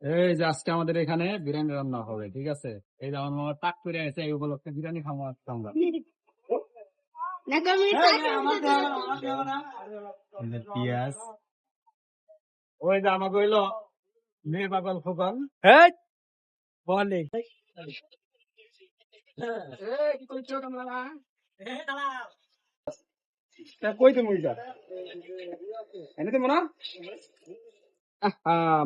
এই যে আজকে আমাদের এখানে বিরিয়ানি রান্না হবে, ঠিক আছে? এই যে আমার মামা টাক করে আছে, এই উপলক্ষে বিরিয়ানি খাবো আজকে আমরা। এই যে পেঁয়াজ, ওই যে আমাকে হইলো মেয়ে পাগল ফুকন বলে কই তুমি এনে তুমি না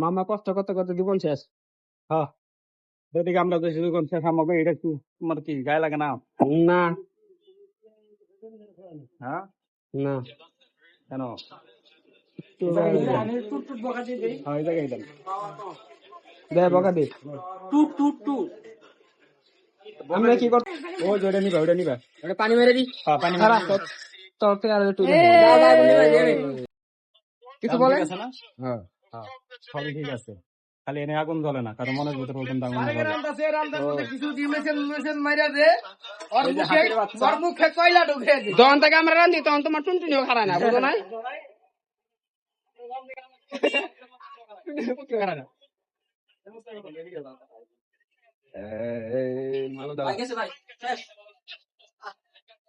মামা কষ্ট করতে করতে জীবন শেষ। হ্যাঁ, এদিকে আমরা তো শুধু কোন শেষ আমাকে এটা একটু তোমার কি গায়ে লাগে না? না হ্যাঁ না কেন? আমরা কি করব? ও জোরে নিবা, ওটা নিবা, পানি মেরে দি। হ্যাঁ পানি মেরে কিছু বলে না। হ্যাঁ হ্যাঁ সবই ঠিক আছে, খালি এনে আগুন জ্বলে না, কারণ মনের ভিতরে ওরকম আগুন জ্বলে। কিছু মেশিন মাইরা দে আর মুখে কয়লা ঢুকে দে। যখন থেকে আমরা রান্ধি তখন তোমার টুনটুনিও খারায় না, বুঝো নাই?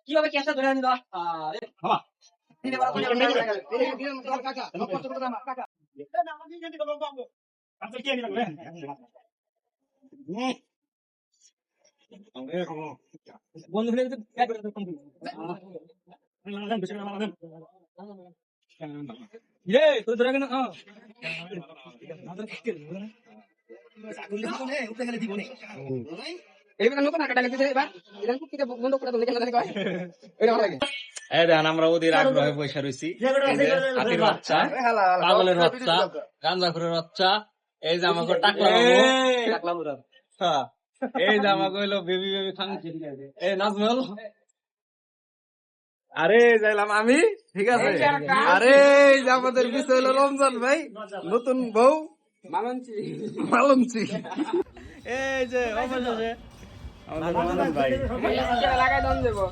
কিভাবে ক্যাশটা ধরে আনি দাও? বন্ধু হলে তোর ধরে কেন আমরা ওদের আগ্রহে পয়সা রয়েছি। হাতির বাচ্চা, পাগলের বাচ্চা, গাঞ্জাখুরের বাচ্চা, এই যে আমাকে টাকলা এই যে আমাকে হইলো বেবি বেবি খান। এই নাজমল, আরে যাইলাম আমি, ঠিক আছে? আরে আমাদের বিষয় হলো রমজান ভাই, নতুন বউ মালঞ্চি। এই যে অবশেষে আমাদের রমজান ভাই লাগাই দাম দেবো।